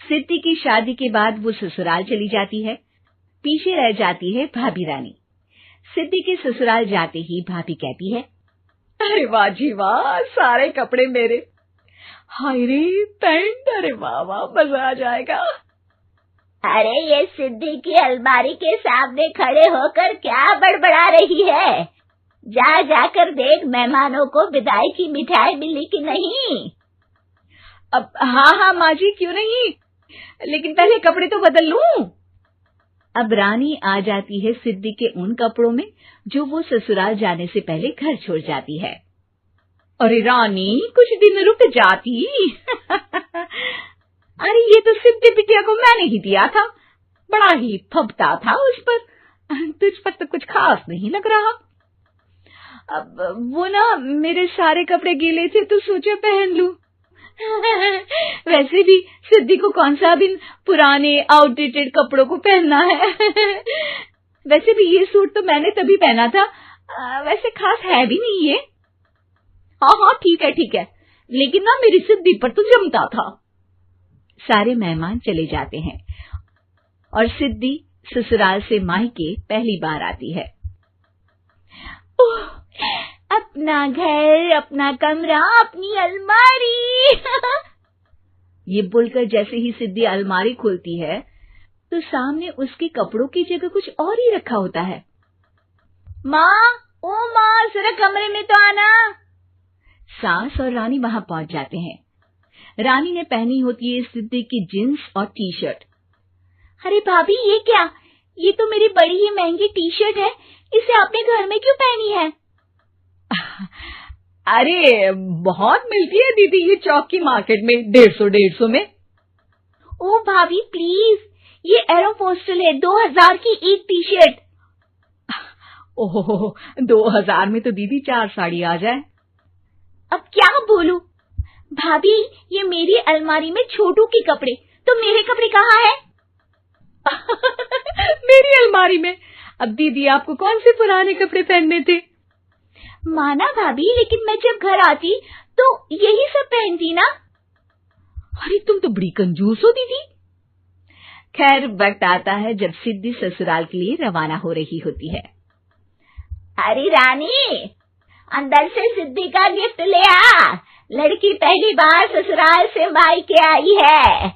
सिद्धि की शादी के बाद वो ससुराल चली जाती है। पीछे रह जाती है भाभी रानी। सिद्धि के ससुराल जाते ही भाभी कहती है, अरे वाह जी वाह, सारे कपड़े मेरे। हाय रे पैंट, अरे वाह वाह, मजा आ जाएगा। अरे ये सिद्धि की अलमारी के सामने खड़े होकर क्या बड़बड़ा रही है? जाकर देख मेहमानों को विदाई की मिठाई मिली कि नहीं। अब हाँ माँ जी, क्यों नहीं, लेकिन पहले कपड़े तो बदल लूं। अब रानी आ जाती है सिद्धि के उन कपड़ों में जो वो ससुराल जाने से पहले घर छोड़ जाती है। अरे रानी, कुछ दिन रुक जाती। अरे ये तो सिद्धि बिटिया को मैंने ही दिया था, बड़ा ही फबता था उस पर, तुझ पर तो कुछ खास नहीं लग रहा। अब वो ना मेरे सारे कपड़े गीले थे तो सोचा पहन लूं। वैसे भी सिद्धि को कौन सा दिन पुराने आउटडेटेड कपड़ों को पहनना है। वैसे भी ये सूट तो मैंने तभी पहना था, वैसे खास है भी नहीं ये। हाँ ठीक है, लेकिन ना मेरी सिद्धि पर तो जमता था। सारे मेहमान चले जाते हैं और सिद्धि ससुराल से मायके पहली बार आती है। अपना घर, अपना कमरा, अपनी अलमारी। ये बोलकर जैसे ही सिद्धि अलमारी खोलती है तो सामने उसके कपड़ों की जगह कुछ और ही रखा होता है। माँ, ओ माँ, जरा कमरे में तो आना। सास और रानी वहां पहुंच जाते हैं। रानी ने पहनी होती है सिद्धि की जींस और टी शर्ट। अरे भाभी, ये क्या? ये तो मेरी बड़ी ही महंगी टी शर्ट है, इसे आपने घर में क्यों पहनी है? अरे बहुत मिलती है दीदी ये चौक की मार्केट में, 150 में। ओ भाभी प्लीज, ये एरोपोस्टल है, 2000 की एक टी शर्ट। ओहो, 2000 में तो दीदी 4 साड़ी आ जाए। अब क्या बोलूं? भाभी, ये मेरी अलमारी में छोटू के कपड़े, तो मेरे कपड़े कहाँ हैं? मेरी अलमारी में? अब दीदी आपको कौन से पुराने कपड़े पहनने थे? माना भाभी, लेकिन मैं जब घर आती तो यही सब पहनती ना। अरे तुम तो बड़ी कंजूस हो दीदी। खैर, वक्त आता है जब सिद्धि ससुराल के लिए रवाना हो रही होती है। अरे रानी, अंदर से सिद्धि का गिफ्ट ले आ, लड़की पहली बार ससुराल से मायके आई है।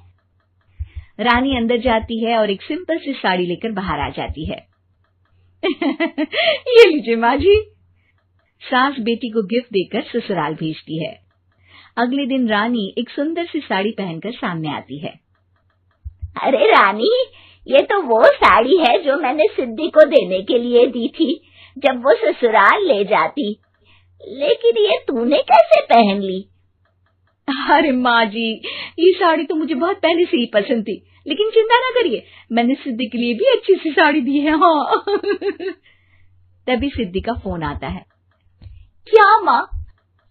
रानी अंदर जाती है और एक सिंपल सी साड़ी लेकर बाहर आ जाती है। ये लीजिए माँ जी। सास बेटी को गिफ्ट देकर ससुराल भेजती है। अगले दिन रानी एक सुंदर सी साड़ी पहनकर सामने आती है। अरे रानी, ये तो वो साड़ी है जो मैंने सिद्धि को देने के लिए दी थी जब वो ससुराल ले जाती, लेकिन ये तूने कैसे पहन ली? अरे माँ जी, ये साड़ी तो मुझे बहुत पहले से ही पसंद थी, लेकिन चिंता ना करिए, मैंने सिद्धि के लिए भी अच्छी सी साड़ी दी है। हाँ। तभी सिद्धि का फोन आता है। क्या माँ,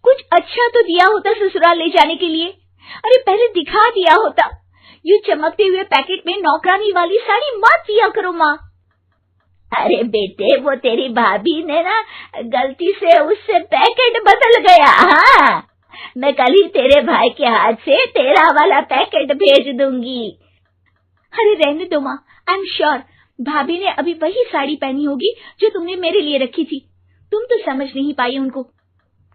कुछ अच्छा तो दिया होता ससुराल ले जाने के लिए, अरे पहले दिखा दिया होता। ये चमकते हुए पैकेट में नौकरानी वाली साड़ी मत दिया करो माँ। अरे बेटे, वो तेरी भाभी ने ना गलती से उससे पैकेट बदल गया। हाँ, मैं कल ही तेरे भाई के हाथ से तेरा वाला पैकेट भेज दूंगी। अरे रहने दो माँ, आई एम श्योर भाभी ने अभी वही साड़ी पहनी होगी जो तुमने मेरे लिए रखी थी, तुम तो समझ नहीं पाई उनको।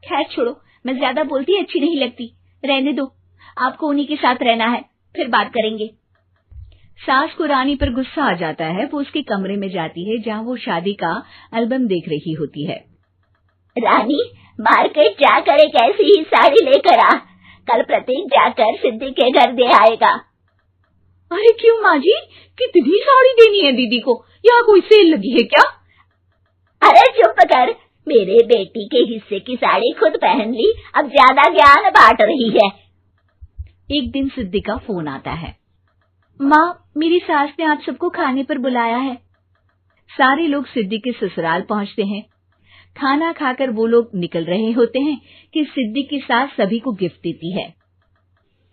खैर छोड़ो, मैं ज्यादा बोलती अच्छी नहीं लगती, रहने दो, आपको उन्हीं के साथ रहना है, फिर बात करेंगे। सास को रानी पर गुस्सा आ जाता है। वो उसके कमरे में जाती है जहाँ वो शादी का एल्बम देख रही होती है। रानी, मार्केट जाकर एक ऐसी ही साड़ी लेकर आ, कल प्रतीक जाकर सिद्धि के घर दे आएगा। अरे क्यों माँ जी, कितनी साड़ी देनी है दीदी को? यहाँ कोई सेल लगी है क्या? अरे चुप कर, मेरे बेटी के हिस्से की साड़ी खुद पहन ली, अब ज्यादा ज्ञान बांट रही है। एक दिन सिद्धि का फोन आता है। माँ, मेरी सास ने आप सबको खाने पर बुलाया है। सारे लोग सिद्धि के ससुराल पहुँचते हैं। खाना खाकर वो लोग निकल रहे होते हैं कि सिद्धि की सास सभी को गिफ्ट देती है।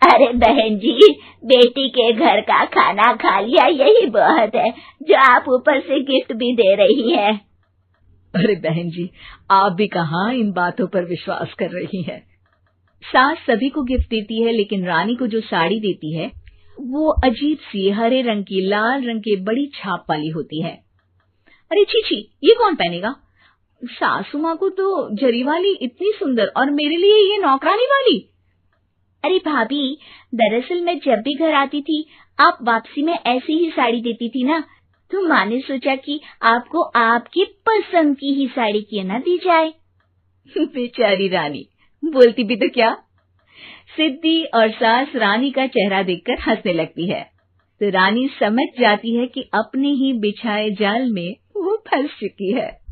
अरे बहन जी, बेटी के घर का खाना खा लिया, यही बहुत है जो आप ऊपर से गिफ्ट भी दे रही है। अरे बहन जी, आप भी कहाँ इन बातों पर विश्वास कर रही हैं। सास सभी को गिफ्ट देती है, लेकिन रानी को जो साड़ी देती है वो अजीब सी हरे रंग की लाल रंग के बड़ी छाप वाली होती है। अरे छी, ये कौन पहनेगा? सासू माँ को तो जरी वाली इतनी सुंदर, और मेरे लिए ये नौकरानी वाली। अरे भाभी, दरअसल मैं जब भी घर आती थी आप वापसी में ऐसी ही साड़ी देती थी ना, तो माँ ने सोचा कि आपको आपकी पसंद की ही साड़ी क्यों ना दी जाए। बेचारी रानी, बोलती भी तो क्या। सिद्धि और सास रानी का चेहरा देखकर हंसने लगती है, तो रानी समझ जाती है कि अपने ही बिछाए जाल में वो फंस चुकी है।